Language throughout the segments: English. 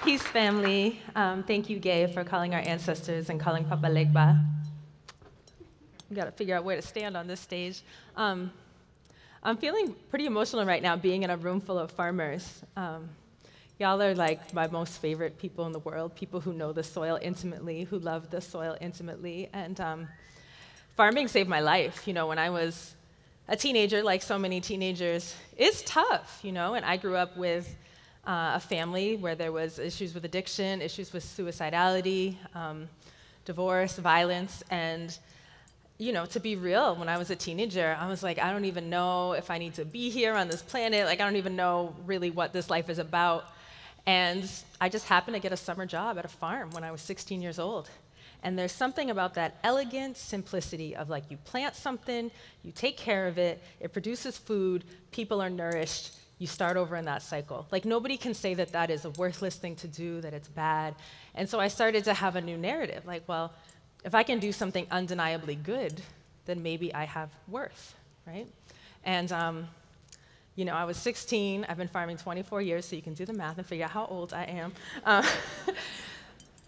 Peace, family. Thank you, Gay, for calling our ancestors and calling Papa Legba. We got to figure out where to stand on this stage. I'm feeling pretty emotional right now being in a room full of farmers. Y'all are like my most favorite people in the world, people who know the soil intimately, who love the soil intimately. And farming saved my life. You know, when I was a teenager, like so many teenagers, it's tough, you know, and I grew up with a family where there was issues with addiction, issues with suicidality, divorce, violence, and you know, to be real, when I was a teenager, I was like, I don't even know if I need to be here on this planet. Like, I don't even know really what this life is about. And I just happened to get a summer job at a farm when I was 16 years old. And there's something about that elegant simplicity of like, you plant something, you take care of it, it produces food, people are nourished, you start over in that cycle. Like, nobody can say that that is a worthless thing to do, that it's bad. And so I started to have a new narrative, like, well, if I can do something undeniably good, then maybe I have worth, right? And you know, I was 16, I've been farming 24 years, so you can do the math and figure out how old I am.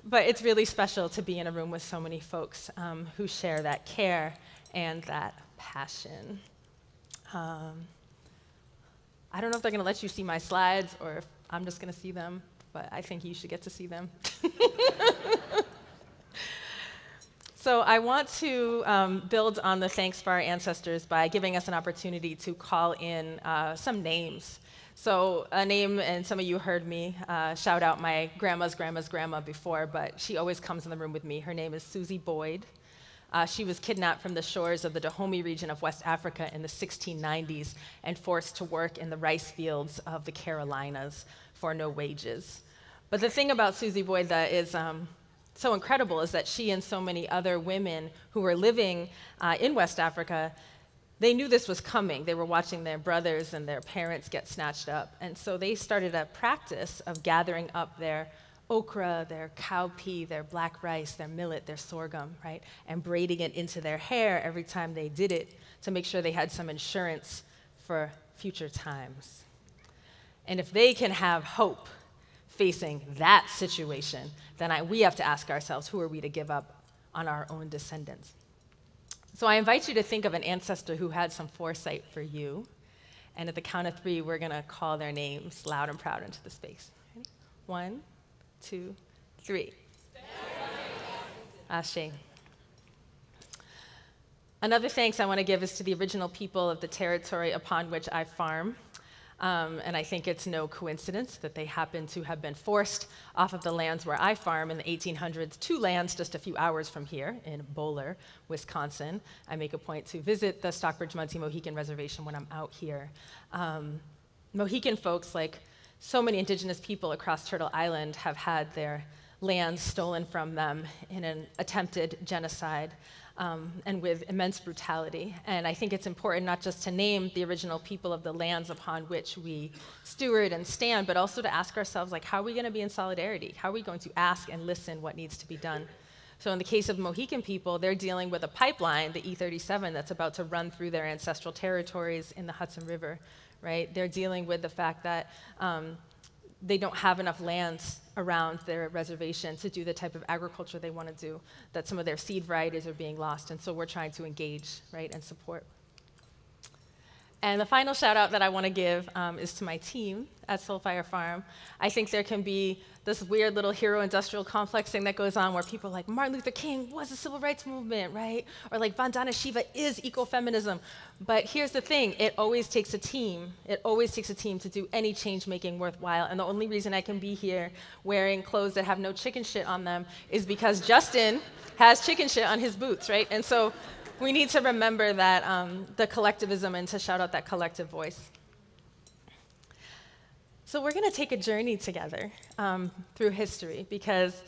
But it's really special to be in a room with so many folks who share that care and that passion. I don't know if they're gonna let you see my slides or if I'm just gonna see them, but I think you should get to see them. So I want to build on the thanks for our ancestors by giving us an opportunity to call in some names. So a name, and some of you heard me shout out my grandma's grandma before, but she always comes in the room with me. Her name is Susie Boyd. She was kidnapped from the shores of the Dahomey region of West Africa in the 1690s and forced to work in the rice fields of the Carolinas for no wages. But the thing about Susie Boyd that is so incredible is that she and so many other women who were living in West Africa, they knew this was coming. They were watching their brothers and their parents get snatched up. And so they started a practice of gathering up their okra, their cowpea, their black rice, their millet, their sorghum, right? And braiding it into their hair every time they did it to make sure they had some insurance for future times. And if they can have hope facing that situation, then we have to ask ourselves, who are we to give up on our own descendants? So I invite you to think of an ancestor who had some foresight for you. And at the count of 3, we're going to call their names loud and proud into the space. Ready? 1, 2, 3. Ashe. Another thanks I want to give is to the original people of the territory upon which I farm. And I think it's no coincidence that they happen to have been forced off of the lands where I farm in the 1800s to lands just a few hours from here in Bowler, Wisconsin. I make a point to visit the Stockbridge-Muncie Mohican Reservation when I'm out here. Mohican folks, like so many indigenous people across Turtle Island, have had their lands stolen from them in an attempted genocide. And with immense brutality. And I think it's important not just to name the original people of the lands upon which we steward and stand, but also to ask ourselves, like, how are we going to be in solidarity? How are we going to ask and listen what needs to be done? So in the case of Mohican people, they're dealing with a pipeline, the E37, that's about to run through their ancestral territories in the Hudson River, right? They're dealing with the fact that they don't have enough lands around their reservation to do the type of agriculture they want to do, that some of their seed varieties are being lost, and so we're trying to engage, right, and support. And the final shout out that I want to give is to my team at Soulfire Farm. I think there can be this weird little hero industrial complex thing that goes on where people are like, Martin Luther King was the civil rights movement, right? Or like Vandana Shiva is ecofeminism. But here's the thing, it always takes a team. It always takes a team to do any change making worthwhile. And the only reason I can be here wearing clothes that have no chicken shit on them is because Justin has chicken shit on his boots, right? And so we need to remember that the collectivism and to shout out that collective voice. So we're going to take a journey together through history, because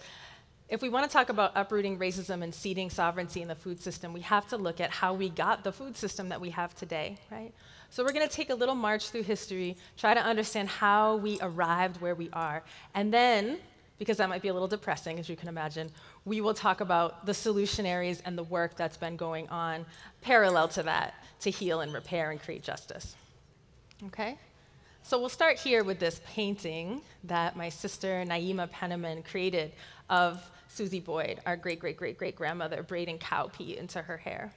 if we want to talk about uprooting racism and seeding sovereignty in the food system, we have to look at how we got the food system that we have today, right? So we're going to take a little march through history, try to understand how we arrived where we are, and then, because that might be a little depressing, as you can imagine, we will talk about the solutionaries and the work that's been going on parallel to that to heal and repair and create justice. Okay? So we'll start here with this painting that my sister Leah Penniman created of Susie Boyd, our great-great-great-great-grandmother, braiding cowpea into her hair.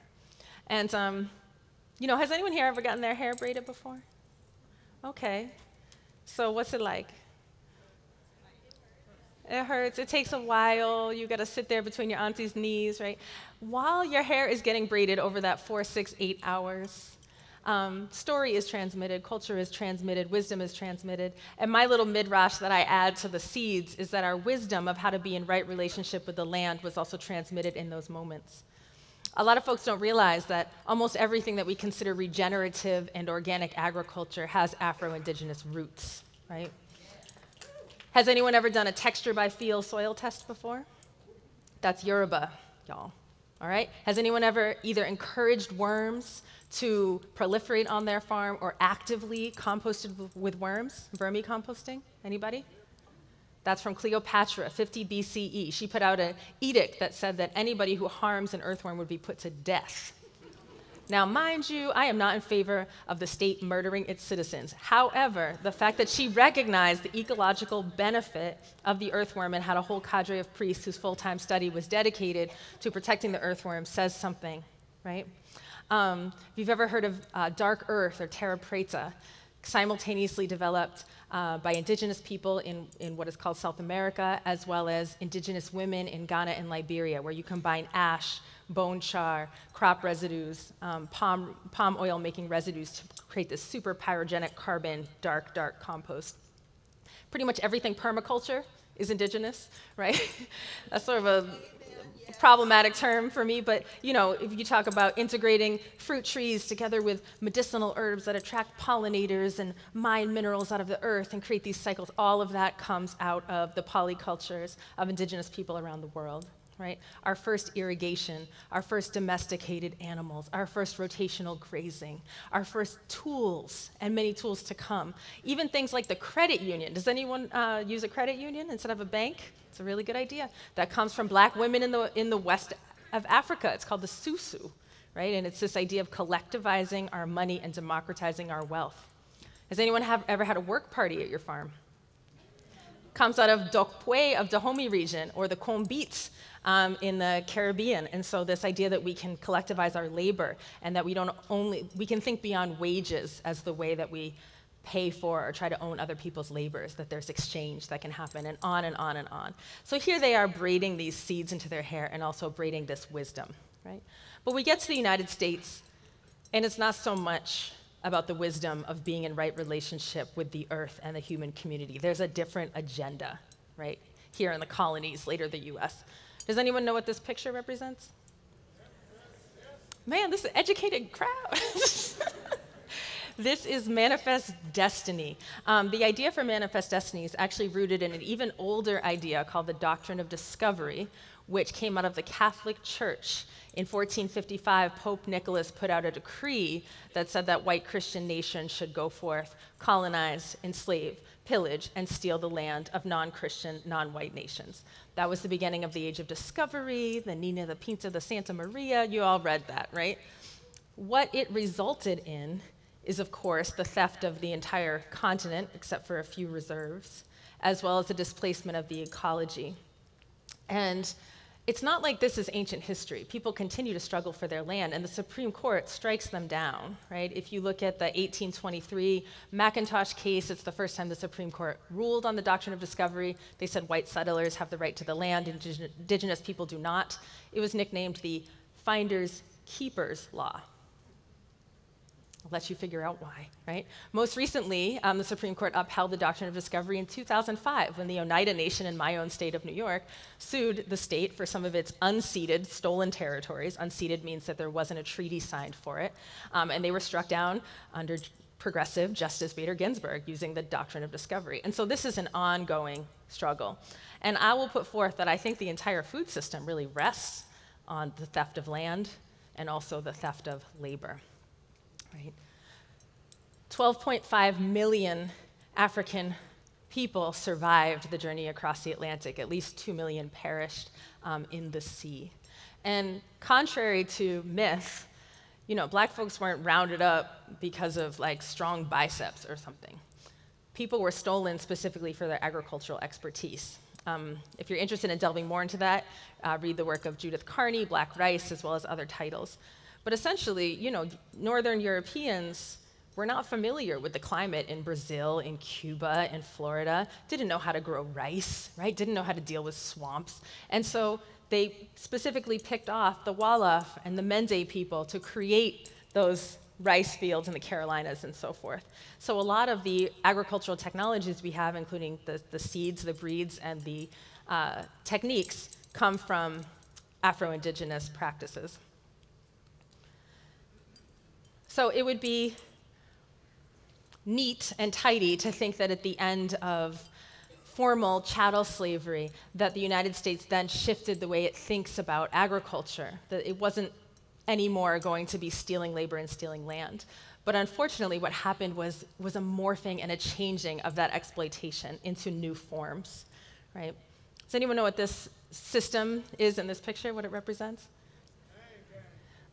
And, has anyone here ever gotten their hair braided before? Okay. So what's it like? It hurts. It takes a while. You got to sit there between your auntie's knees, right? While your hair is getting braided over that 4, 6, 8 hours, story is transmitted, culture is transmitted, wisdom is transmitted. And my little midrash that I add to the seeds is that our wisdom of how to be in right relationship with the land was also transmitted in those moments. A lot of folks don't realize that almost everything that we consider regenerative and organic agriculture has Afro-Indigenous roots, right? Has anyone ever done a texture by feel soil test before? That's Yoruba, y'all, all right? Has anyone ever either encouraged worms to proliferate on their farm or actively composted with worms, vermicomposting? Anybody? That's from Cleopatra, 50 BCE. She put out an edict that said that anybody who harms an earthworm would be put to death. Now, mind you, I am not in favor of the state murdering its citizens. However, the fact that she recognized the ecological benefit of the earthworm and had a whole cadre of priests whose full-time study was dedicated to protecting the earthworm says something, right? If you've ever heard of dark earth or terra preta, simultaneously developed by indigenous people in what is called South America, as well as indigenous women in Ghana and Liberia, where you combine ash, bone char, crop residues, palm oil making residues to create this super pyrogenic carbon, dark compost. Pretty much everything permaculture is indigenous, right? That's sort of a problematic term for me, but if you talk about integrating fruit trees together with medicinal herbs that attract pollinators and mine minerals out of the earth and create these cycles, all of that comes out of the polycultures of indigenous people around the world, right? Our first irrigation, our first domesticated animals, our first rotational grazing, our first tools, and many tools to come. Even things like the credit union. Does anyone use a credit union instead of a bank? It's a really good idea. That comes from black women in the west of Africa. It's called the susu, right? And it's this idea of collectivizing our money and democratizing our wealth. Has anyone ever had a work party at your farm? Comes out of Dokpwe of Dahomey region, or the Combits in the Caribbean. And so this idea that we can collectivize our labor and that we can think beyond wages as the way that we pay for or try to own other people's labors, that there's exchange that can happen, and on and on and on. So here they are braiding these seeds into their hair and also braiding this wisdom, right? But we get to the United States, and it's not so much about the wisdom of being in right relationship with the earth and the human community. There's a different agenda, right? Here in the colonies, later the US. Does anyone know what this picture represents? Man, this is an educated crowd. This is manifest destiny. The idea for manifest destiny is actually rooted in an even older idea called the Doctrine of Discovery, which came out of the Catholic Church. In 1455, Pope Nicholas put out a decree that said that white Christian nations should go forth, colonize, enslave, pillage, and steal the land of non-Christian, non-white nations. That was the beginning of the Age of Discovery, the Nina, the Pinta, the Santa Maria. You all read that, right? What it resulted in is, of course, the theft of the entire continent, except for a few reserves, as well as the displacement of the ecology. And it's not like this is ancient history. People continue to struggle for their land, and the Supreme Court strikes them down, right? If you look at the 1823 McIntosh case, it's the first time the Supreme Court ruled on the Doctrine of Discovery. They said white settlers have the right to the land, indigenous people do not. It was nicknamed the Finders Keepers Law. I'll let you figure out why, right? Most recently, the Supreme Court upheld the Doctrine of Discovery in 2005 when the Oneida Nation in my own state of New York sued the state for some of its unceded, stolen territories. Unceded means that there wasn't a treaty signed for it, and they were struck down under progressive Justice Bader Ginsburg using the Doctrine of Discovery. And so this is an ongoing struggle. And I will put forth that I think the entire food system really rests on the theft of land and also the theft of labor. Right? 12.5 million African people survived the journey across the Atlantic. At least 2 million perished in the sea. And contrary to myth, black folks weren't rounded up because of strong biceps or something. people were stolen specifically for their agricultural expertise. If you're interested in delving more into that, read the work of Judith Carney, Black Rice, as well as other titles. But essentially, Northern Europeans were not familiar with the climate in Brazil, in Cuba, in Florida, didn't know how to grow rice, right? Didn't know how to deal with swamps. And so they specifically picked off the Wolof and the Mende people to create those rice fields in the Carolinas and so forth. So a lot of the agricultural technologies we have, including the seeds, the breeds, and the techniques, come from Afro-Indigenous practices. So it would be neat and tidy to think that at the end of formal chattel slavery, that the United States then shifted the way it thinks about agriculture, that it wasn't anymore going to be stealing labor and stealing land. But unfortunately, what happened was a morphing and a changing of that exploitation into new forms, right? Does anyone know what this system is in this picture, what it represents?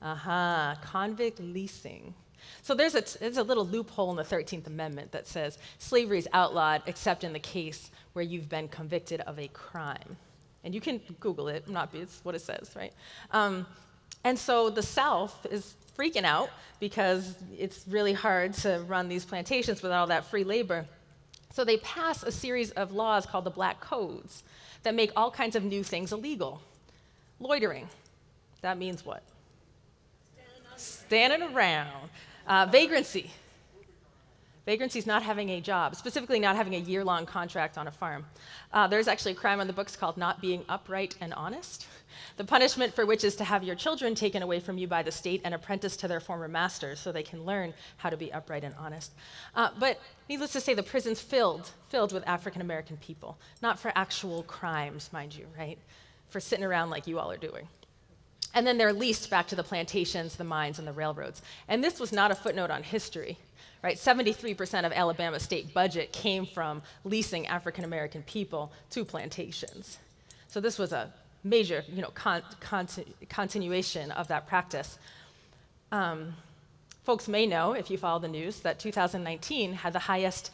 Convict leasing. So there's a little loophole in the 13th Amendment that says slavery is outlawed except in the case where you've been convicted of a crime. And you can Google it, it's what it says, right? And so the South is freaking out because it's really hard to run these plantations without all that free labor. So they pass a series of laws called the Black Codes that make all kinds of new things illegal. Loitering, that means what? Standing around. Vagrancy. Vagrancy is not having a job, specifically not having a year-long contract on a farm. There's actually a crime on the books called not being upright and honest, the punishment for which is to have your children taken away from you by the state and apprenticed to their former masters so they can learn how to be upright and honest. But needless to say, the prison's filled with African-American people, not for actual crimes, mind you, right? For sitting around like you all are doing. And then they're leased back to the plantations, the mines, and the railroads. And this was not a footnote on history, right? 73% of Alabama's state budget came from leasing African-American people to plantations. So this was a major, continuation of that practice. Folks may know, if you follow the news, that 2019 had the highest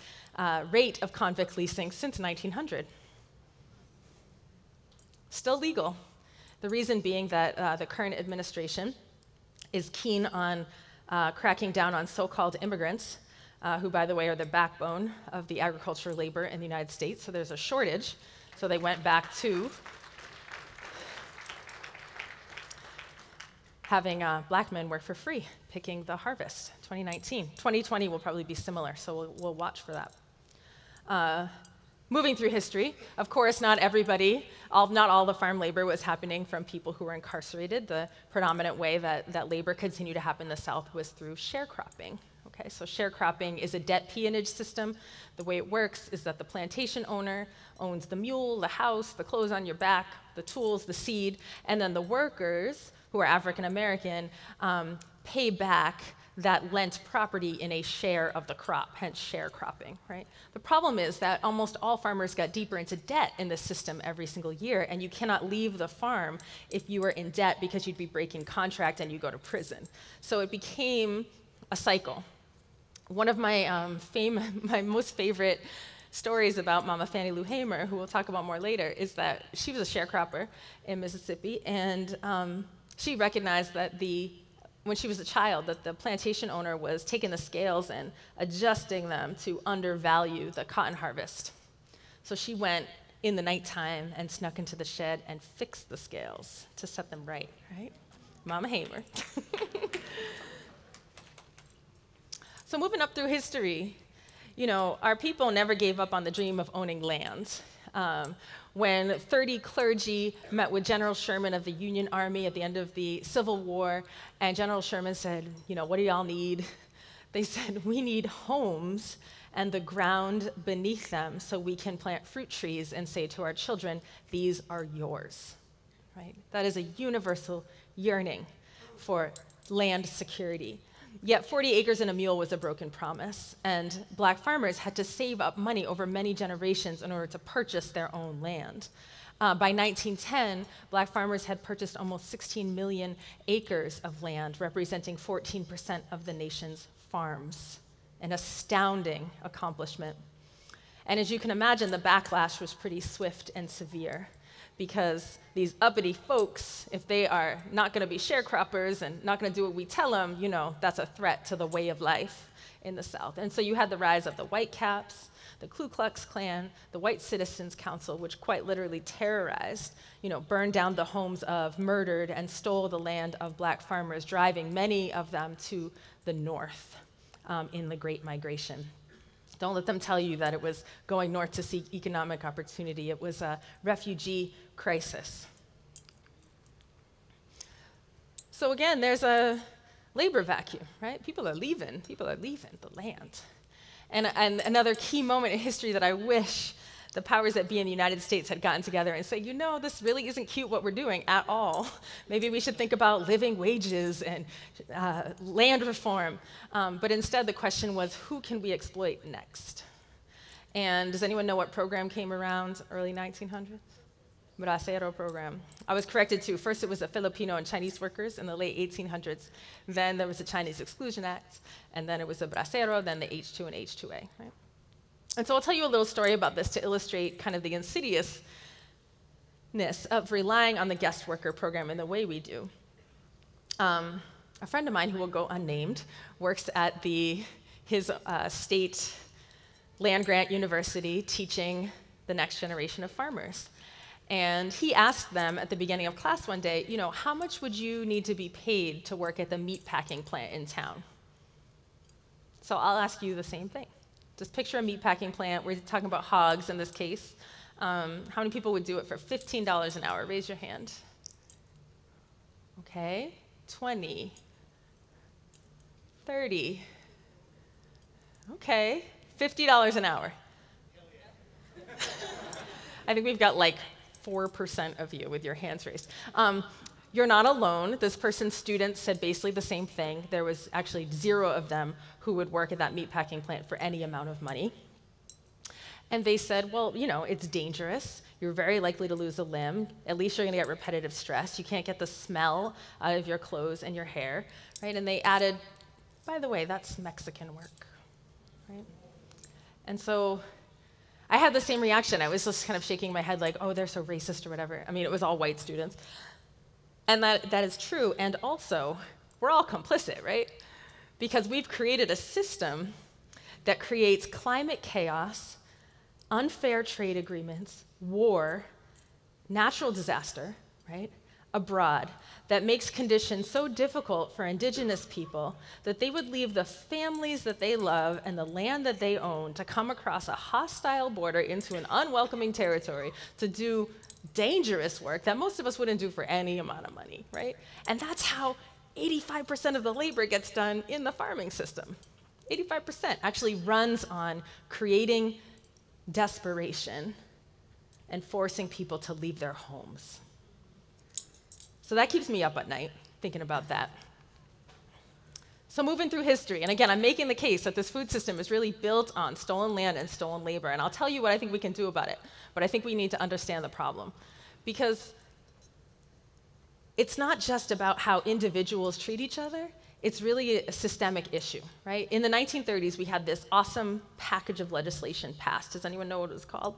rate of convict leasing since 1900. Still legal. The reason being that the current administration is keen on cracking down on so-called immigrants, who, by the way, are the backbone of the agricultural labor in the United States. So there's a shortage. So they went back to having black men work for free, picking the harvest, 2019. 2020 will probably be similar, so we'll watch for that. Moving through history, of course, not all the farm labor was happening from people who were incarcerated. The predominant way that labor continued to happen in the South was through sharecropping. Okay, so sharecropping is a debt peonage system. The way it works is that the plantation owner owns the mule, the house, the clothes on your back, the tools, the seed, and then the workers, who are African American, pay back that lent property in a share of the crop, hence sharecropping, right? The problem is that almost all farmers got deeper into debt in this system every single year, and you cannot leave the farm if you are in debt because you'd be breaking contract and you go to prison. So it became a cycle. One of my my most favorite stories about Mama Fannie Lou Hamer, who we'll talk about more later, is that she was a sharecropper in Mississippi, and she recognized that when she was a child, that the plantation owner was taking the scales and adjusting them to undervalue the cotton harvest. So she went in the nighttime and snuck into the shed and fixed the scales to set them right? Mama Hamer. So moving up through history, our people never gave up on the dream of owning land. When 30 clergy met with General Sherman of the Union Army at the end of the Civil War, and General Sherman said, what do y'all need? They said, we need homes and the ground beneath them so we can plant fruit trees and say to our children, these are yours, right? That is a universal yearning for land security. Yet 40 acres and a mule was a broken promise, and black farmers had to save up money over many generations in order to purchase their own land. By 1910, black farmers had purchased almost 16 million acres of land, representing 14% of the nation's farms, an astounding accomplishment. And as you can imagine, the backlash was pretty swift and severe, because these uppity folks, if they are not going to be sharecroppers and not going to do what we tell them, that's a threat to the way of life in the South. And so you had the rise of the Whitecaps, the Ku Klux Klan, the White Citizens Council, which quite literally terrorized, burned down the homes of, murdered, and stole the land of black farmers, driving many of them to the north in the Great Migration. Don't let them tell you that it was going north to seek economic opportunity. It was a refugee crisis. So again, there's a labor vacuum, right? People are leaving the land. And another key moment in history that I wish the powers that be in the United States had gotten together and say, this really isn't cute what we're doing at all. Maybe we should think about living wages and land reform. But instead, the question was, who can we exploit next? And does anyone know what program came around early 1900s? Bracero program. I was corrected too. First, it was the Filipino and Chinese workers in the late 1800s. Then there was the Chinese Exclusion Act, and then it was the Bracero, then the H2 and H2A. Right? And so I'll tell you a little story about this to illustrate kind of the insidiousness of relying on the guest worker program in the way we do. A friend of mine, who will go unnamed, works at his state land-grant university teaching the next generation of farmers. And he asked them at the beginning of class one day, how much would you need to be paid to work at the meat packing plant in town? So I'll ask you the same thing. Just picture a meat packing plant. We're talking about hogs in this case. How many people would do it for $15 an hour? Raise your hand. Okay, 20, 30. Okay, $50 an hour. I think we've got like 4% of you with your hands raised. You're not alone. This person's students said basically the same thing. There was actually 0 of them who would work at that meatpacking plant for any amount of money. And they said, well, it's dangerous. You're very likely to lose a limb. At least you're going to get repetitive stress. You can't get the smell out of your clothes and your hair, right? And they added, by the way, that's Mexican work, right? And so I had the same reaction. I was just kind of shaking my head like, oh, they're so racist or whatever. I mean, it was all white students. And that is true. And also, we're all complicit, right? Because we've created a system that creates climate chaos, unfair trade agreements, war, natural disaster, right, abroad, that makes conditions so difficult for indigenous people that they would leave the families that they love and the land that they own to come across a hostile border into an unwelcoming territory to do dangerous work that most of us wouldn't do for any amount of money, right? And that's how 85% of the labor gets done in the farming system. 85% actually runs on creating desperation and forcing people to leave their homes. So that keeps me up at night, thinking about that. So moving through history, and again, I'm making the case that this food system is really built on stolen land and stolen labor, and I'll tell you what I think we can do about it, but I think we need to understand the problem. Because it's not just about how individuals treat each other, it's really a systemic issue, right? In the 1930s, we had this awesome package of legislation passed. Does anyone know what it was called?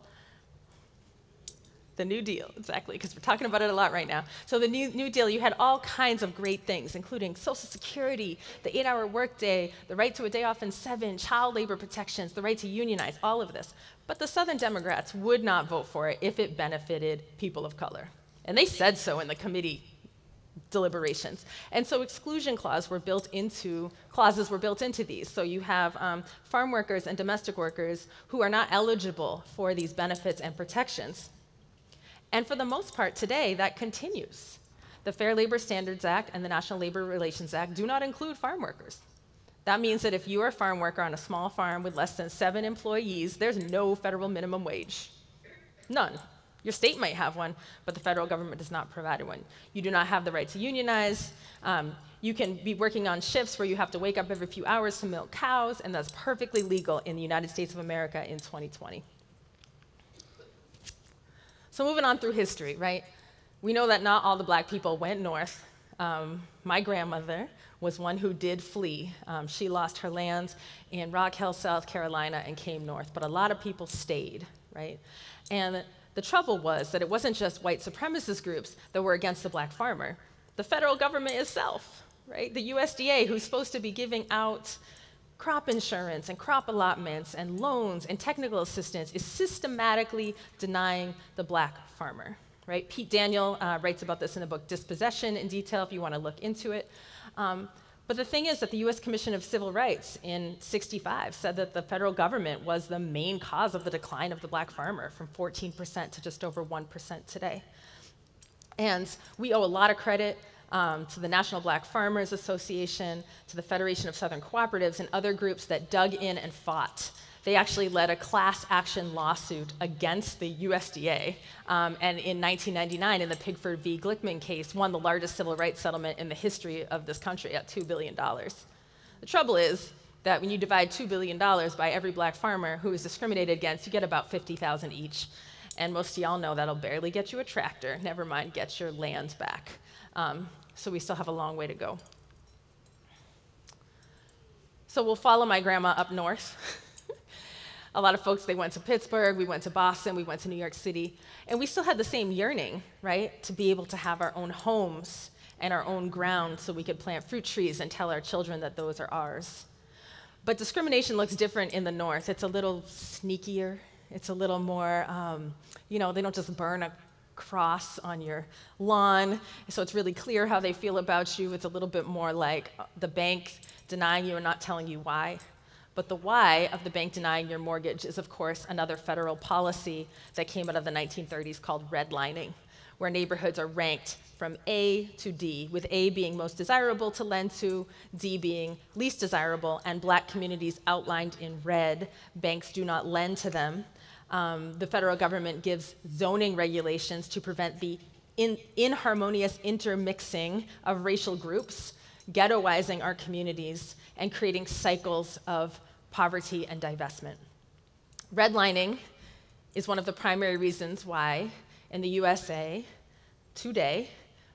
The New Deal, exactly, because we're talking about it a lot right now. So the New Deal, you had all kinds of great things, including Social Security, the 8-hour workday, the right to a day off in 7, child labor protections, the right to unionize, all of this. But the Southern Democrats would not vote for it if it benefited people of color. And they said so in the committee deliberations. And so exclusion clauses were built into these. So you have farm workers and domestic workers who are not eligible for these benefits and protections. And for the most part today, that continues. The Fair Labor Standards Act and the National Labor Relations Act do not include farm workers. That means that if you are a farm worker on a small farm with less than 7 employees, there's no federal minimum wage. None. Your state might have one, but the federal government does not provide one. You do not have the right to unionize. You can be working on shifts where you have to wake up every few hours to milk cows, and that's perfectly legal in the United States of America in 2020. So moving on through history, right? We know that not all the black people went north My grandmother was one who did flee. She lost her lands in Rock Hill, South Carolina, and came north, but a lot of people stayed, right? And the trouble was that it wasn't just white supremacist groups that were against the black farmer. The federal government itself, right? The USDA, who's supposed to be giving out crop insurance and crop allotments and loans and technical assistance, is systematically denying the black farmer, right? Pete Daniel writes about this in the book Dispossession in detail if you want to look into it. But the thing is that the US Commission of Civil Rights in '65 said that the federal government was the main cause of the decline of the black farmer from 14% to just over 1% today. And we owe a lot of credit to the National Black Farmers Association, to the Federation of Southern Cooperatives, and other groups that dug in and fought. They actually led a class action lawsuit against the USDA, and in 1999, in the Pigford v. Glickman case, won the largest civil rights settlement in the history of this country at $2 billion. The trouble is that when you divide $2 billion by every black farmer who is discriminated against, you get about 50,000 each. And most of y'all know that'll barely get you a tractor, never mind get your land back. So we still have a long way to go. So we'll follow my grandma up north. A lot of folks, they went to Pittsburgh, we went to Boston, we went to New York City, and we still had the same yearning, right, to be able to have our own homes and our own ground so we could plant fruit trees and tell our children that those are ours. But discrimination looks different in the north. It's a little sneakier. It's a little more, they don't just burn a cross on your lawn, so it's really clear how they feel about you. It's a little bit more like the bank denying you and not telling you why. But the why of the bank denying your mortgage is, of course, another federal policy that came out of the 1930s called redlining, where neighborhoods are ranked from A to D, with A being most desirable to lend to, D being least desirable, and black communities outlined in red. Banks do not lend to them. The federal government gives zoning regulations to prevent the inharmonious intermixing of racial groups, ghettoizing our communities, and creating cycles of poverty and divestment. Redlining is one of the primary reasons why in the USA today,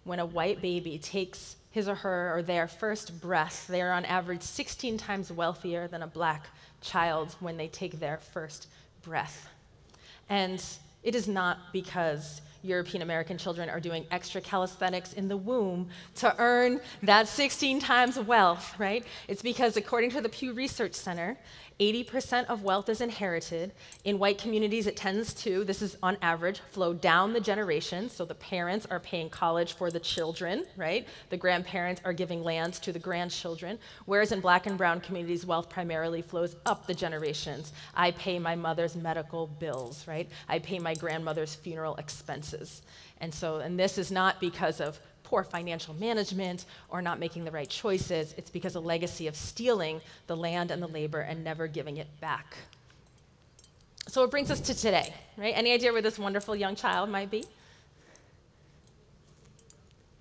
when a white baby takes his or her or their first breath, they are on average 16 times wealthier than a black child when they take their first breath. And it is not because European American children are doing extra calisthenics in the womb to earn that 16 times wealth, right? It's because, according to the Pew Research Center, 80% of wealth is inherited. In white communities, it tends to, this is on average, flow down the generations. So the parents are paying college for the children, right? The grandparents are giving lands to the grandchildren. Whereas in black and brown communities, wealth primarily flows up the generations. I pay my mother's medical bills, right? I pay my grandmother's funeral expenses. And this is not because of poor financial management or not making the right choices. It's because a legacy of stealing the land and the labor and never giving it back. So it brings us to today, right? Any idea where this wonderful young child might be?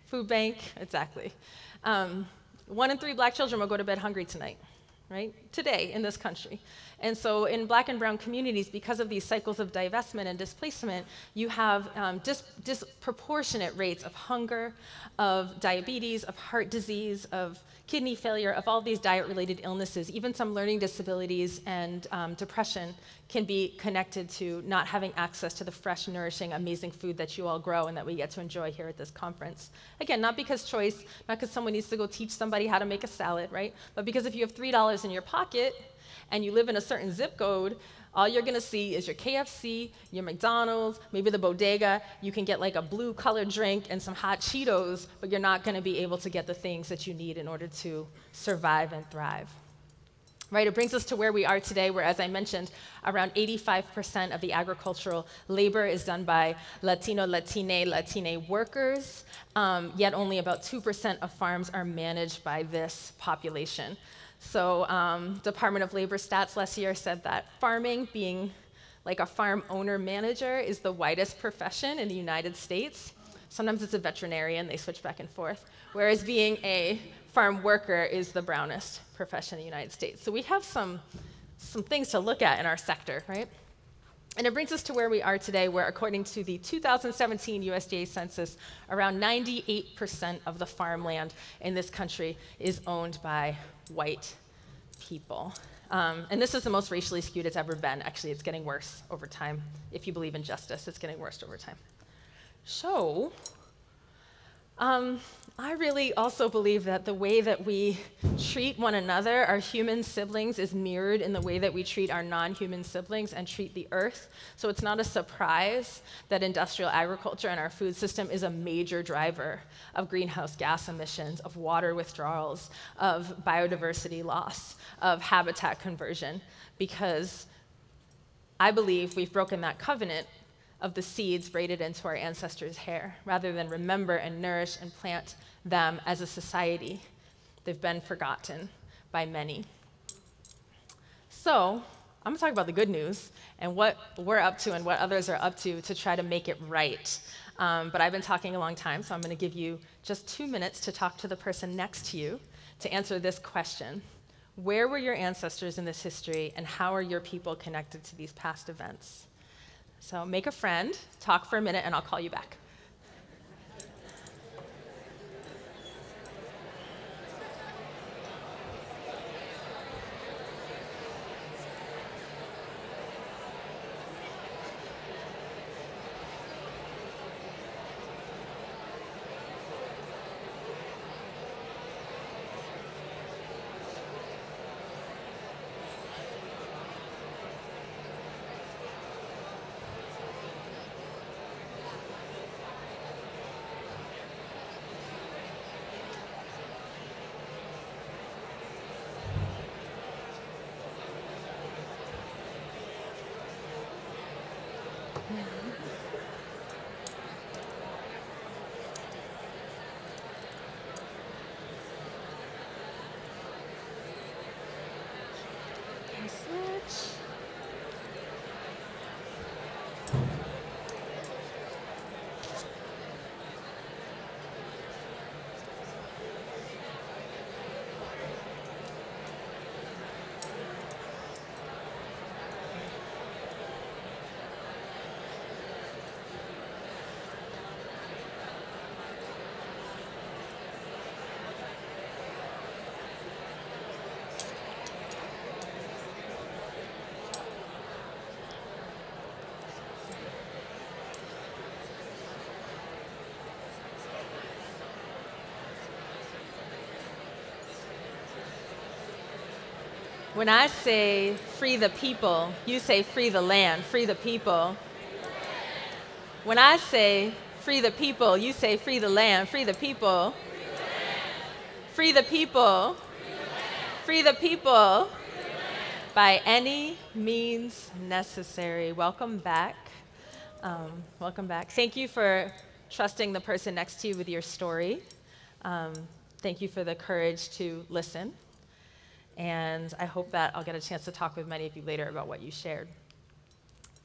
Food bank, exactly. 1 in 3 black children will go to bed hungry tonight, right? Today in this country. And so in black and brown communities, because of these cycles of divestment and displacement, you have disproportionate rates of hunger, of diabetes, of heart disease, of kidney failure, of all these diet-related illnesses. Even some learning disabilities and depression can be connected to not having access to the fresh, nourishing, amazing food that you all grow and that we get to enjoy here at this conference. Again, not because choice, not because someone needs to go teach somebody how to make a salad, right? But because if you have $3 in your pocket, and you live in a certain zip code, all you're gonna see is your KFC, your McDonald's, maybe the bodega. You can get like a blue colored drink and some hot Cheetos, but you're not gonna be able to get the things that you need in order to survive and thrive. Right, it brings us to where we are today, where, as I mentioned, around 85% of the agricultural labor is done by Latino, Latine workers, yet only about 2% of farms are managed by this population. So Department of Labor stats last year said that farming, being like a farm owner-manager, is the whitest profession in the United States. Sometimes it's a veterinarian, they switch back and forth, whereas being a farm worker is the brownest profession in the United States. So we have some things to look at in our sector, right? And it brings us to where we are today, where according to the 2017 USDA census, around 98% of the farmland in this country is owned by white people. And this is the most racially skewed it's ever been. Actually, it's getting worse over time. If you believe in justice, it's getting worse over time. So, I really also believe that the way that we treat one another, our human siblings, is mirrored in the way that we treat our non-human siblings and treat the earth. So it's not a surprise that industrial agriculture and our food system is a major driver of greenhouse gas emissions, of water withdrawals, of biodiversity loss, of habitat conversion, because I believe we've broken that covenant of the seeds braided into our ancestors' hair, rather than remember and nourish and plant them as a society. They've been forgotten by many. So, I'm gonna talk about the good news and what we're up to and what others are up to try to make it right. But I've been talking a long time, so I'm gonna give you just 2 minutes to talk to the person next to you to answer this question. Where were your ancestors in this history, and how are your people connected to these past events? So make a friend, talk for a minute, and I'll call you back. When I say free the people, you say free the land, free the people. When I say free the people, you say free the land, free the people. Free the people. Free the people. By any means necessary. Welcome back. Welcome back. Thank you for trusting the person next to you with your story. Thank you for the courage to listen. And I hope that I'll get a chance to talk with many of you later about what you shared.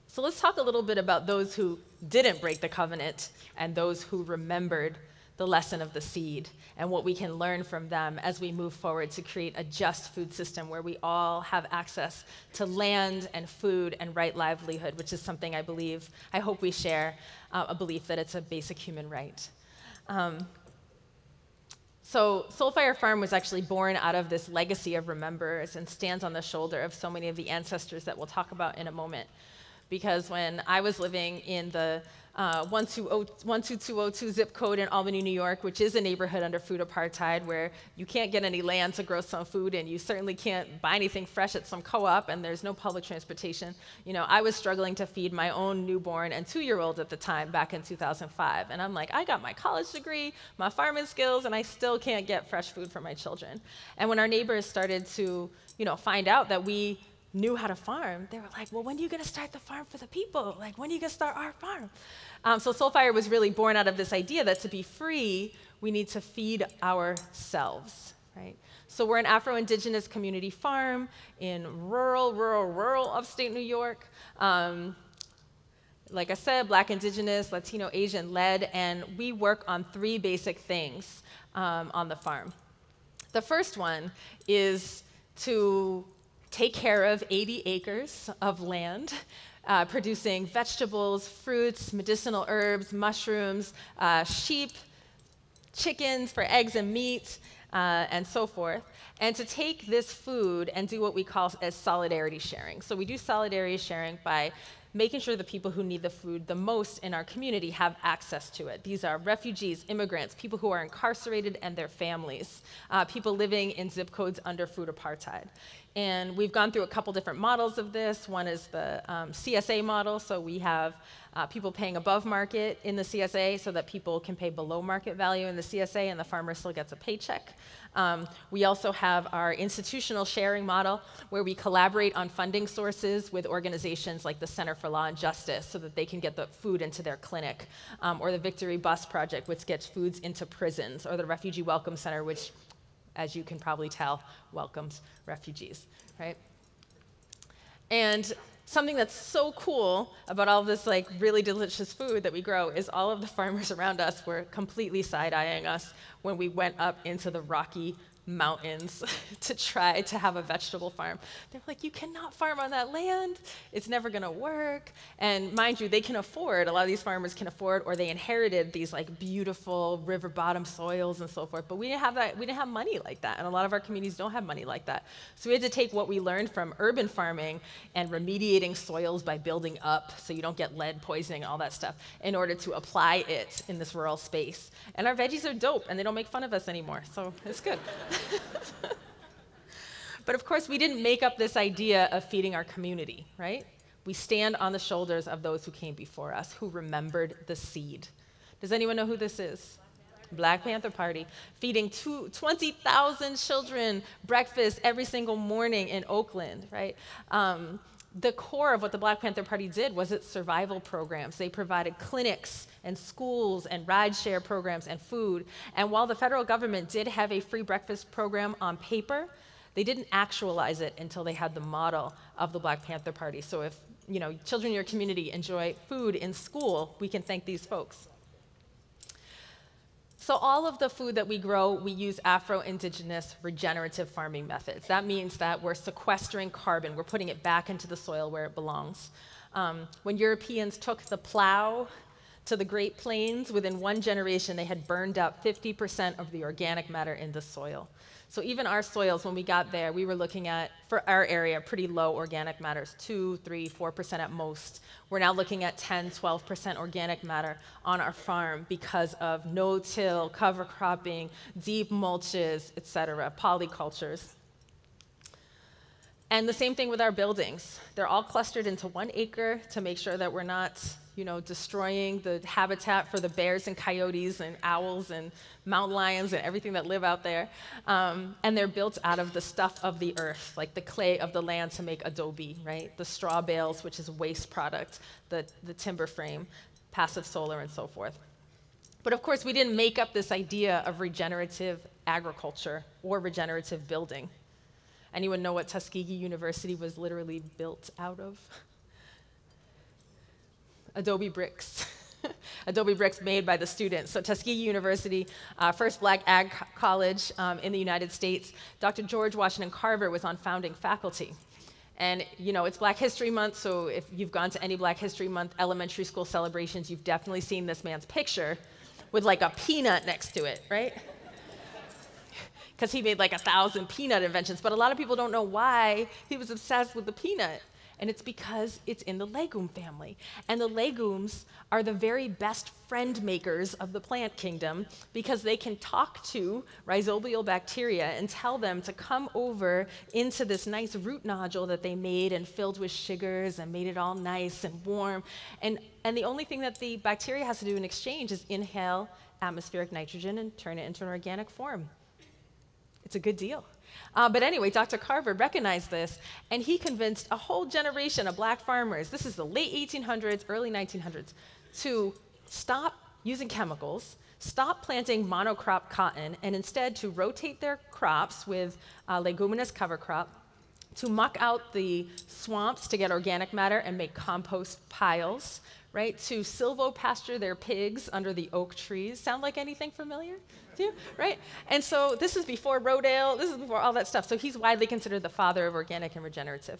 So let's talk a little bit about those who didn't break the covenant and those who remembered the lesson of the seed and what we can learn from them as we move forward to create a just food system where we all have access to land and food and right livelihood, which is something I hope we share, a belief that it's a basic human right. So Soulfire Farm was actually born out of this legacy of remembrers and stands on the shoulder of so many of the ancestors that we'll talk about in a moment. Because when I was living in the 12202 zip code in Albany, New York, which is a neighborhood under food apartheid where you can't get any land to grow some food and you certainly can't buy anything fresh at some co-op and there's no public transportation, I was struggling to feed my own newborn and 2-year-old at the time back in 2005. And I'm like, I got my college degree, my farming skills, and I still can't get fresh food for my children. And when our neighbors started to, find out that we knew how to farm, they were like, well, when are you going to start the farm for the people? Like, when are you going to start our farm? So Soulfire was really born out of this idea that to be free, we need to feed ourselves, right? So we're an Afro-Indigenous community farm in rural upstate New York. Like I said, Black, Indigenous, Latino, Asian led, and we work on 3 basic things on the farm. The first one is to take care of 80 acres of land, producing vegetables, fruits, medicinal herbs, mushrooms, sheep, chickens for eggs and meat, and so forth. And to take this food and do what we call as solidarity sharing. So we do solidarity sharing by making sure the people who need the food the most in our community have access to it. These are refugees, immigrants, people who are incarcerated and their families, people living in zip codes under food apartheid. And we've gone through a couple different models of this. One is the CSA model, so we have people paying above market in the CSA so that people can pay below market value in the CSA and the farmer still gets a paycheck. We also have our institutional sharing model where we collaborate on funding sources with organizations like the Center for Law and Justice so that they can get the food into their clinic, or the Victory Bus Project, which gets foods into prisons, or the Refugee Welcome Center, which, as you can probably tell, welcomes refugees, right? And something that's so cool about all of this like really delicious food that we grow is all of the farmers around us were completely side-eyeing us when we went up into the Rocky Mountains to try to have a vegetable farm. They're like, you cannot farm on that land. It's never going to work. And mind you, they can afford, a lot of these farmers can afford, or they inherited these like beautiful river bottom soils and so forth. But we didn't have that. We didn't have money like that. And a lot of our communities don't have money like that. So we had to take what we learned from urban farming and remediating soils by building up so you don't get lead poisoning and all that stuff in order to apply it in this rural space. And our veggies are dope and they don't make fun of us anymore. So it's good. But of course, we didn't make up this idea of feeding our community, right? We stand on the shoulders of those who came before us, who remembered the seed. Does anyone know who this is? Black Panther Party, feeding 20,000 children breakfast every single morning in Oakland, right? The core of what the Black Panther Party did was its survival programs. They provided clinics and schools and rideshare programs and food. And while the federal government did have a free breakfast program on paper, they didn't actualize it until they had the model of the Black Panther Party. So if children in your community enjoy food in school, we can thank these folks. So all of the food that we grow, we use Afro-Indigenous regenerative farming methods. That means that we're sequestering carbon. We're putting it back into the soil where it belongs. When Europeans took the plow to the Great Plains, within one generation, they had burned up 50% of the organic matter in the soil. So even our soils, when we got there, we were looking at, for our area, pretty low organic matters, 2, 3, 4% at most. We're now looking at 10, 12% organic matter on our farm because of no-till, cover cropping, deep mulches, et cetera, polycultures. And the same thing with our buildings. They're all clustered into 1 acre to make sure that we're not destroying the habitat for the bears and coyotes and owls and mountain lions and everything that live out there. And they're built out of the stuff of the earth, like the clay of the land to make adobe, right? The straw bales, which is a waste product, the timber frame, passive solar, and so forth. But of course, we didn't make up this idea of regenerative agriculture or regenerative building. Anyone know what Tuskegee University was literally built out of? Adobe bricks. Adobe bricks made by the students. So Tuskegee University, first black ag college in the United States. Dr. George Washington Carver was on founding faculty. And it's Black History Month, so if you've gone to any Black History Month elementary school celebrations, you've definitely seen this man's picture with like a peanut next to it, right? Because he made like 1,000 peanut inventions, but a lot of people don't know why he was obsessed with the peanut. And it's because it's in the legume family. And the legumes are the very best friend makers of the plant kingdom because they can talk to rhizobial bacteria and tell them to come over into this nice root nodule that they made and filled with sugars and made it all nice and warm. And the only thing that the bacteria has to do in exchange is inhale atmospheric nitrogen and turn it into an organic form. It's a good deal. But anyway, Dr. Carver recognized this, and he convinced a whole generation of black farmers, this is the late 1800s, early 1900s, to stop using chemicals, stop planting monocrop cotton, and instead to rotate their crops with leguminous cover crop, to muck out the swamps to get organic matter and make compost piles, right? To silvopasture their pigs under the oak trees. Sound like anything familiar to you, right? And so this is before Rodale, this is before all that stuff. So he's widely considered the father of organic and regenerative.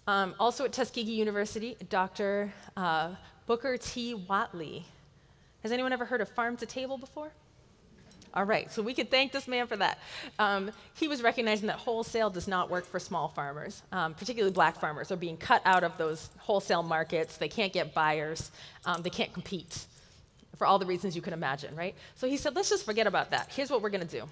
Also at Tuskegee University, Dr. Booker T. Watley. Has anyone ever heard of farm to table before? All right, so we could thank this man for that. He was recognizing that wholesale does not work for small farmers, particularly black farmers are being cut out of those wholesale markets. They can't get buyers. They can't compete for all the reasons you can imagine, right? So he said, let's just forget about that. Here's what we're going to do.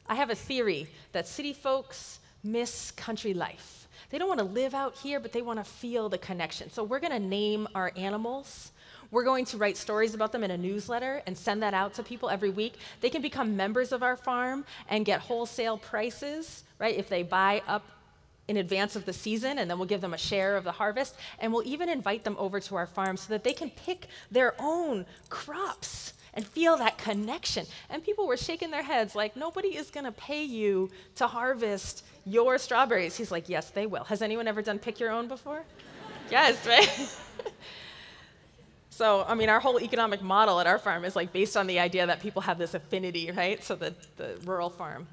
I have a theory that city folks miss country life. They don't want to live out here, but they want to feel the connection. So we're going to name our animals. We're going to write stories about them in a newsletter and send that out to people every week. They can become members of our farm and get wholesale prices, right, if they buy up in advance of the season, and then we'll give them a share of the harvest. And we'll even invite them over to our farm so that they can pick their own crops and feel that connection. And people were shaking their heads like, nobody is going to pay you to harvest your strawberries. He's like, yes, they will. Has anyone ever done pick your own before? Yes, right? So, I mean, our whole economic model at our farm is like based on the idea that people have this affinity, right? So the rural farm.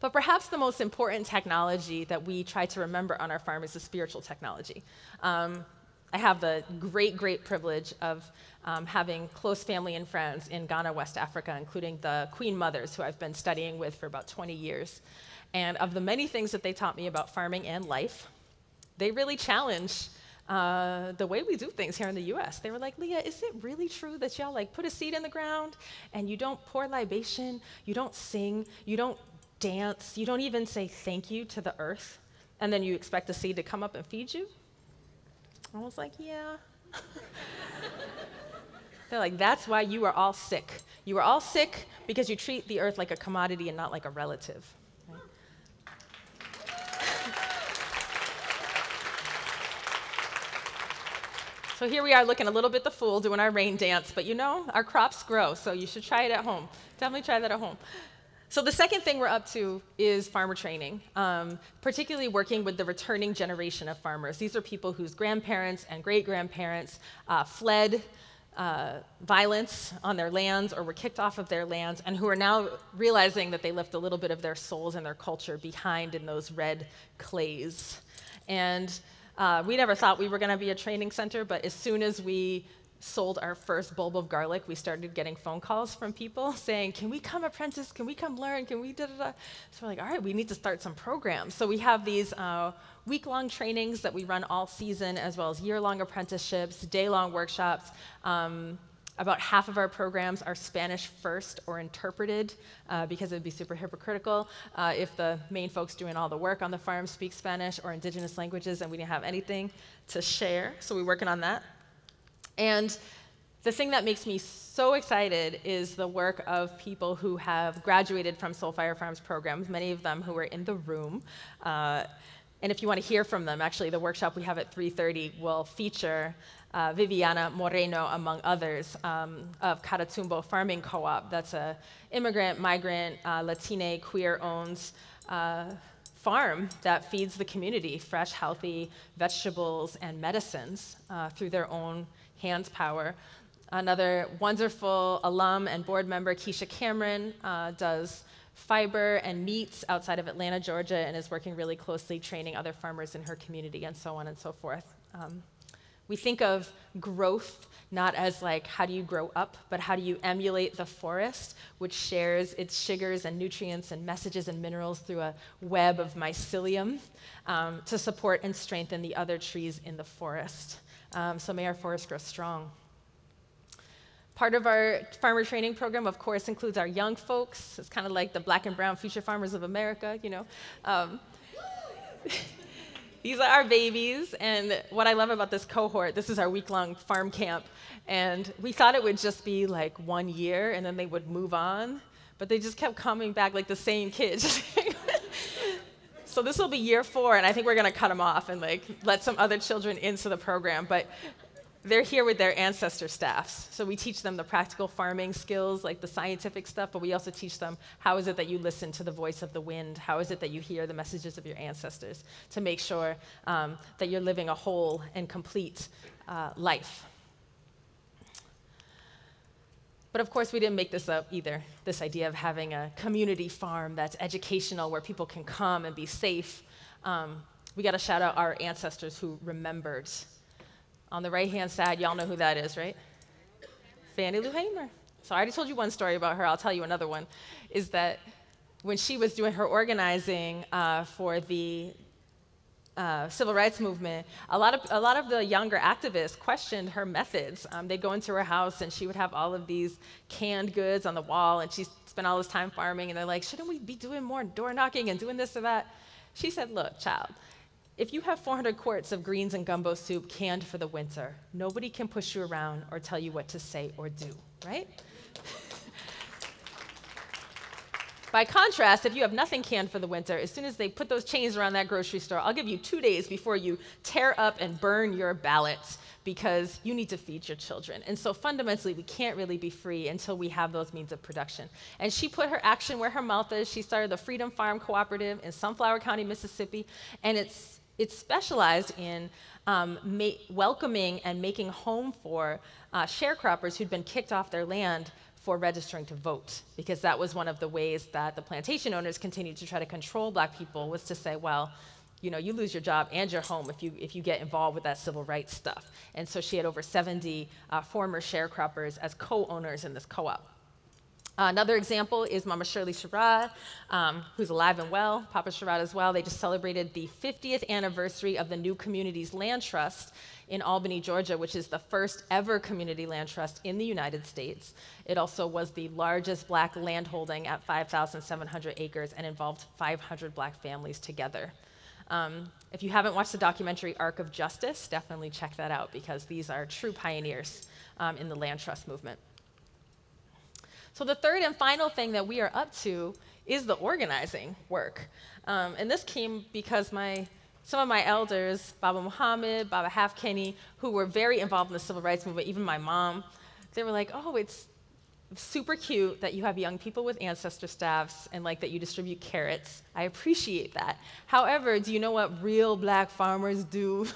But perhaps the most important technology that we try to remember on our farm is the spiritual technology. I have the great privilege of having close family and friends in Ghana, West Africa, including the Queen Mothers, who I've been studying with for about 20 years. And of the many things that they taught me about farming and life, they really challenge the way we do things here in the US. They were like, Leah, is it really true that y'all like put a seed in the ground and you don't pour libation, you don't sing, you don't dance, you don't even say thank you to the earth, and then you expect the seed to come up and feed you? I was like, yeah. They're like, that's why you are all sick. You are all sick because you treat the earth like a commodity and not like a relative. Right? So here we are looking a little bit the fool doing our rain dance, but you know, our crops grow, so you should try it at home. Definitely try that at home. So the second thing we're up to is farmer training, particularly working with the returning generation of farmers. These are people whose grandparents and great-grandparents fled violence on their lands or were kicked off of their lands, and who are now realizing that they left a little bit of their souls and their culture behind in those red clays. And we never thought we were going to be a training center, but as soon as we sold our first bulb of garlic, we started getting phone calls from people saying, can we come apprentice? Can we come learn? Can we da-da-da? So we're like, all right, we need to start some programs. So we have these week-long trainings that we run all season, as well as year-long apprenticeships, day-long workshops. About half of our programs are Spanish first or interpreted because it would be super hypocritical if the main folks doing all the work on the farm speak Spanish or indigenous languages and we didn't have anything to share. So we're working on that. And the thing that makes me so excited is the work of people who have graduated from Soulfire Farm's programs, many of them who are in the room. And if you want to hear from them, actually, the workshop we have at 3:30 will feature Viviana Moreno, among others, of Catatumbo Farming Co-op. That's an immigrant, migrant, Latine, queer-owned farm that feeds the community fresh, healthy vegetables and medicines through their own hands power. Another wonderful alum and board member, Keisha Cameron, does fiber and meats outside of Atlanta, Georgia, and is working really closely training other farmers in her community and so on and so forth. We think of growth not as like, how do you grow up, but how do you emulate the forest, which shares its sugars and nutrients and messages and minerals through a web of mycelium to support and strengthen the other trees in the forest. So may our forest grow strong. Part of our farmer training program, of course, includes our young folks. It's kind of like the black and brown future farmers of America, you know. These are our babies, and what I love about this cohort, this is our week-long farm camp, and we thought it would just be like 1 year, and then they would move on, but they just kept coming back like the same kids. So this will be year 4, and I think we're going to cut them off and like let some other children into the program, but they're here with their ancestor staffs. So we teach them the practical farming skills, like the scientific stuff, but we also teach them how is it that you listen to the voice of the wind? How is it that you hear the messages of your ancestors to make sure that you're living a whole and complete life. But of course, we didn't make this up either, this idea of having a community farm that's educational where people can come and be safe. We got to shout out our ancestors who remembered. On the right-hand side, y'all know who that is, right? Fannie Lou Hamer. So I already told you one story about her. I'll tell you another one, is that when she was doing her organizing for the civil rights movement, a lot of the younger activists questioned her methods. They'd go into her house and she would have all of these canned goods on the wall, and she spent all this time farming, and they're like, shouldn't we be doing more door knocking and doing this or that? She said, look, child, if you have 400 quarts of greens and gumbo soup canned for the winter, nobody can push you around or tell you what to say or do, right? By contrast, if you have nothing canned for the winter, as soon as they put those chains around that grocery store, I'll give you 2 days before you tear up and burn your ballots because you need to feed your children. And so fundamentally, we can't really be free until we have those means of production. And she put her action where her mouth is. She started the Freedom Farm Cooperative in Sunflower County, Mississippi, and it's specialized in welcoming and making home for sharecroppers who'd been kicked off their land for registering to vote, because that was one of the ways that the plantation owners continued to try to control Black people, was to say, well, you know, you lose your job and your home if you get involved with that civil rights stuff. And so she had over 70 former sharecroppers as co-owners in this co-op. Another example is Mama Shirley Sherrod, who's alive and well, Papa Sherrod as well. They just celebrated the 50th anniversary of the New Communities Land Trust in Albany, Georgia, which is the first ever community land trust in the United States. It also was the largest Black landholding at 5,700 acres and involved 500 Black families together. If you haven't watched the documentary Arc of Justice, definitely check that out, because these are true pioneers in the land trust movement. So the third and final thing that we are up to is the organizing work. And this came because some of my elders, Baba Muhammad, Baba Half Kenny, who were very involved in the civil rights movement, even my mom, they were like, oh, it's super cute that you have young people with ancestor staffs and like that you distribute carrots. I appreciate that. However, do you know what real Black farmers do?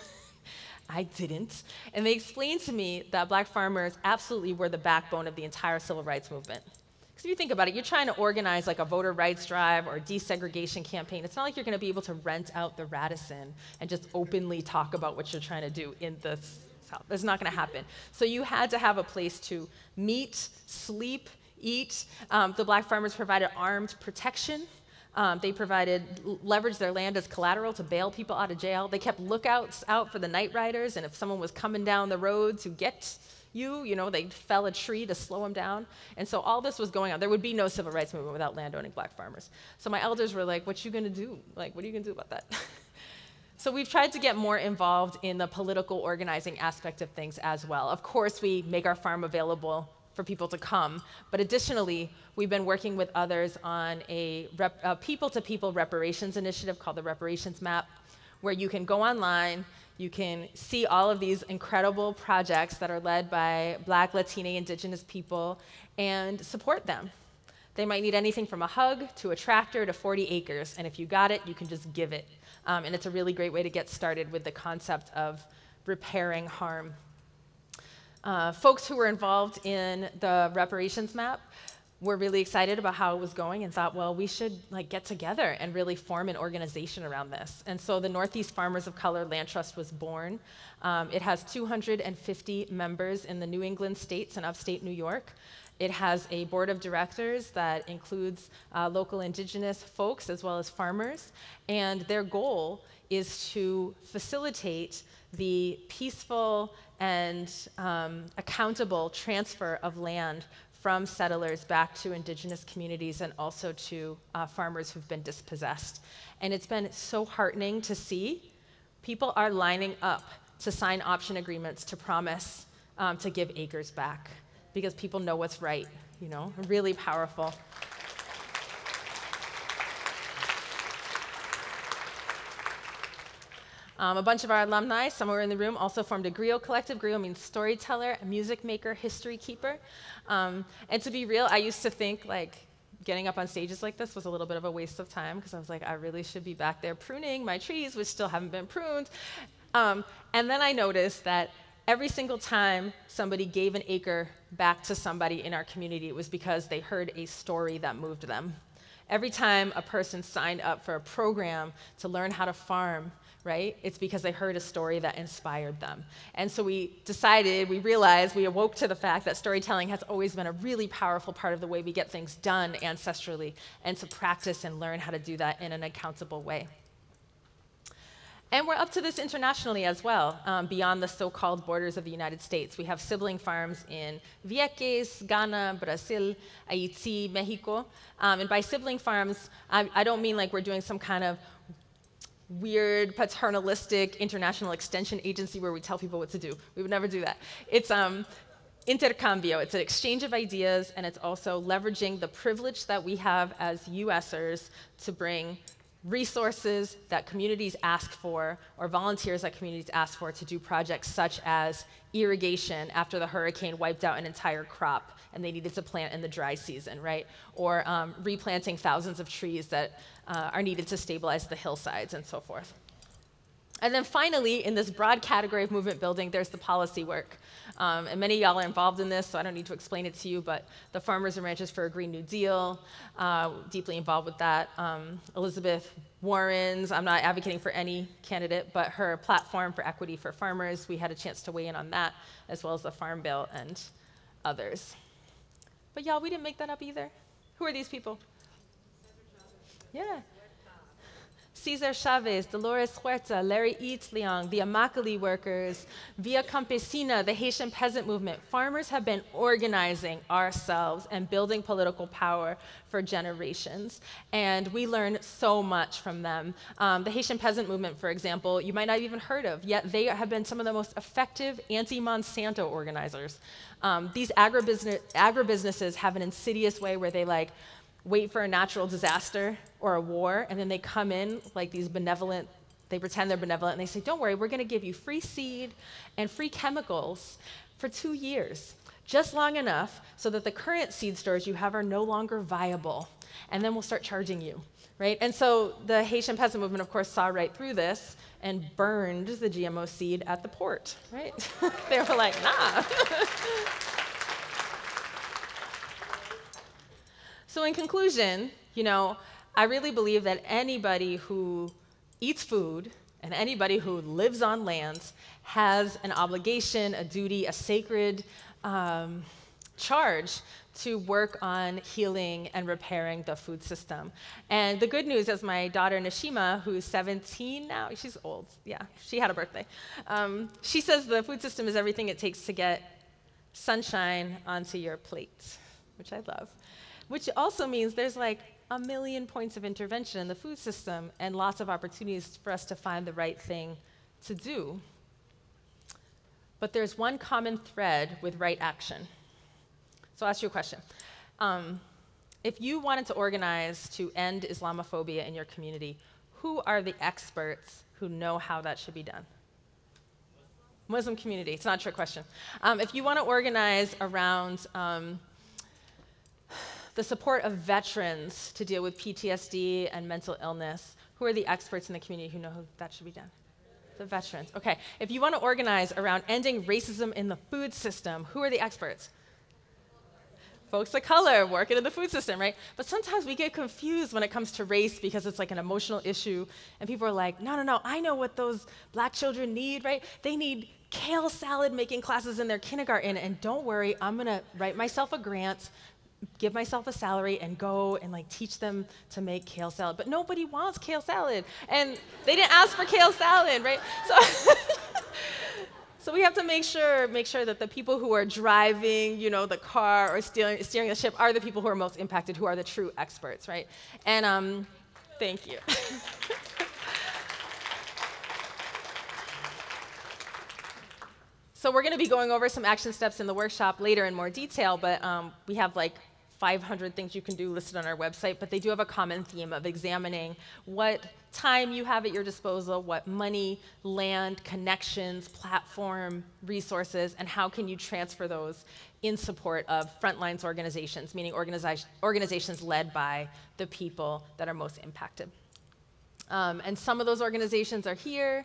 I didn't. And they explained to me that Black farmers absolutely were the backbone of the entire civil rights movement. Because if you think about it, you're trying to organize like a voter rights drive or desegregation campaign. It's not like you're going to be able to rent out the Radisson and just openly talk about what you're trying to do in the South. It's not going to happen. So you had to have a place to meet, sleep, eat. The Black farmers provided armed protection. They leveraged their land as collateral to bail people out of jail. They kept lookouts out for the night riders, and if someone was coming down the road to get you know, they fell a tree to slow them down. And so all this was going on. There would be no civil rights movement without landowning Black farmers. So my elders were like, what you gonna do? Like, what are you gonna do about that? So we've tried to get more involved in the political organizing aspect of things as well. Of course, we make our farm available for people to come, but additionally, we've been working with others on a people-to-people reparations initiative called the Reparations Map, where you can go online, you can see all of these incredible projects that are led by Black, Latina, Indigenous people, and support them. They might need anything from a hug to a tractor to 40 acres, and if you got it, you can just give it. And it's a really great way to get started with the concept of repairing harm. Folks who were involved in the Reparations Map were really excited about how it was going and thought, well, we should like get together and really form an organization around this. And so the Northeast Farmers of Color Land Trust was born. It has 250 members in the New England states and upstate New York. It has a board of directors that includes local Indigenous folks as well as farmers. And their goal is to facilitate the peaceful and accountable transfer of land from settlers back to Indigenous communities and also to farmers who've been dispossessed. And it's been so heartening to see people are lining up to sign option agreements to promise to give acres back because people know what's right, you know, really powerful. A bunch of our alumni, somewhere in the room, also formed a griot collective. Griot means storyteller, music maker, history keeper. And to be real, I used to think like getting up on stages like this was a little bit of a waste of time because I was like, I really should be back there pruning my trees, which still haven't been pruned. And then I noticed that every single time somebody gave an acre back to somebody in our community, it was because they heard a story that moved them. Every time a person signed up for a program to learn how to farm, right, it's because they heard a story that inspired them. And so we realized, we awoke to the fact that storytelling has always been a really powerful part of the way we get things done ancestrally, and to practice and learn how to do that in an accountable way. And we're up to this internationally as well, beyond the so-called borders of the United States. We have sibling farms in Vieques, Ghana, Brazil, Haiti, Mexico. And by sibling farms, I don't mean like we're doing some kind of weird paternalistic international extension agency where we tell people what to do. We would never do that. It's intercambio. It's an exchange of ideas, and it's also leveraging the privilege that we have as USers to bring resources that communities ask for, or volunteers that communities ask for, to do projects such as irrigation after the hurricane wiped out an entire crop and they needed to plant in the dry season, right? Or replanting thousands of trees that are needed to stabilize the hillsides and so forth. And then finally, in this broad category of movement building, there's the policy work. And many of y'all are involved in this, so I don't need to explain it to you, but the Farmers and Ranchers for a Green New Deal, deeply involved with that. Elizabeth Warren's, I'm not advocating for any candidate, but her platform for equity for farmers, we had a chance to weigh in on that, as well as the Farm Bill and others. But y'all, we didn't make that up either. Who are these people? Yeah. Cesar Chavez, Dolores Huerta, Larry Eatsleong, the Immokalee workers, Via Campesina, the Haitian peasant movement. Farmers have been organizing ourselves and building political power for generations, and we learn so much from them. The Haitian peasant movement, for example, you might not have even heard of, yet they have been some of the most effective anti-Monsanto organizers. These agribusinesses have an insidious way where they wait for a natural disaster or a war, and then they come in like these benevolent, they pretend they're benevolent, and they say, don't worry, we're gonna give you free seed and free chemicals for 2 years, just long enough so that the current seed stores you have are no longer viable, and then we'll start charging you, right? And so the Haitian peasant movement, of course, saw right through this and burned the GMO seed at the port, right? They were like, nah. So in conclusion, I really believe that anybody who eats food and anybody who lives on lands has an obligation, a duty, a sacred charge to work on healing and repairing the food system. And the good news is my daughter Nashima, who's 17 now, she's old, yeah, she had a birthday. She says the food system is everything it takes to get sunshine onto your plate, which I love. Which also means there's like a million points of intervention in the food system and lots of opportunities for us to find the right thing to do. But there's one common thread with right action. So I'll ask you a question. If you wanted to organize to end Islamophobia in your community, who are the experts who know how that should be done? Muslim community. It's not a trick question. If you want to organize around the support of veterans to deal with PTSD and mental illness, who are the experts in the community who know how that should be done? The veterans. Okay. If you want to organize around ending racism in the food system, who are the experts? Folks of color working in the food system, right? But sometimes we get confused when it comes to race because it's like an emotional issue, and people are like, no, I know what those black children need, right? They need kale salad making classes in their kindergarten, and don't worry, I'm gonna write myself a grant, give myself a salary, and go and teach them to make kale salad. But nobody wants kale salad, and they didn't ask for kale salad, right? So we have to make sure that the people who are driving, the car or steering the ship are the people who are most impacted, who are the true experts, right? And thank you. So we're going to be going over some action steps in the workshop later in more detail, but we have 500 things you can do listed on our website, but they do have a common theme of examining what time you have at your disposal, what money, land, connections, platform, resources, and how can you transfer those in support of frontlines organizations, meaning organizations led by the people that are most impacted. And some of those organizations are here.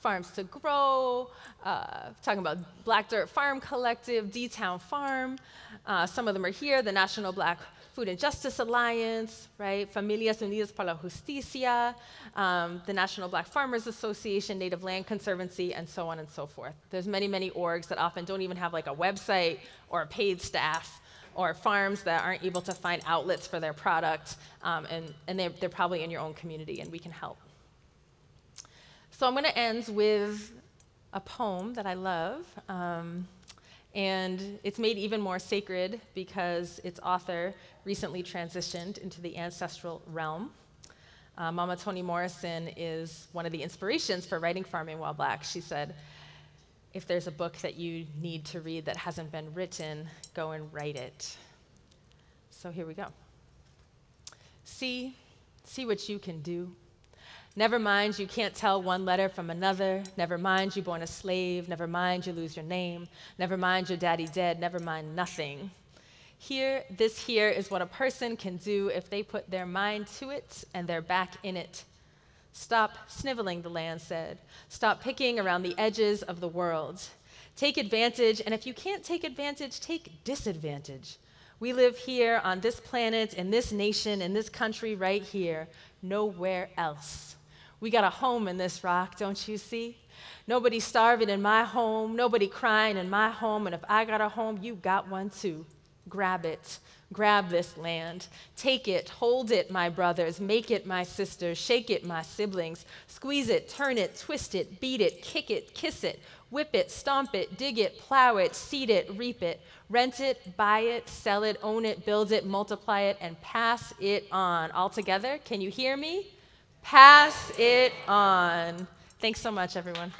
Farms to Grow, talking about Black Dirt Farm Collective, D-Town Farm. Some of them are here, the National Black Food and Justice Alliance, right? Familias Unidas por la Justicia, the National Black Farmers Association, Native Land Conservancy, and so on and so forth. There's many, many orgs that often don't even have like a website or a paid staff, or farms that aren't able to find outlets for their product, and they're probably in your own community, and we can help. So I'm going to end with a poem that I love, and it's made even more sacred because its author recently transitioned into the ancestral realm. Mama Toni Morrison is one of the inspirations for writing Farming While Black. She said, if there's a book that you need to read that hasn't been written, go and write it. So here we go. See what you can do. Never mind, you can't tell one letter from another. Never mind, you're born a slave. Never mind, you lose your name. Never mind, your daddy dead. Never mind, nothing. This here is what a person can do if they put their mind to it and they're back in it. Stop sniveling, the land said. Stop picking around the edges of the world. Take advantage, and if you can't take advantage, take disadvantage. We live here on this planet, in this nation, in this country right here, nowhere else. We got a home in this rock, don't you see? Nobody starving in my home, nobody crying in my home, and if I got a home, you got one too. Grab it. Grab this land. Take it, hold it, my brothers. Make it, my sisters. Shake it, my siblings. Squeeze it, turn it, twist it, beat it, kick it, kiss it, whip it, stomp it, dig it, plow it, seed it, reap it, rent it, buy it, sell it, own it, build it, multiply it, and pass it on. All together, can you hear me? Pass it on. Thanks so much, everyone.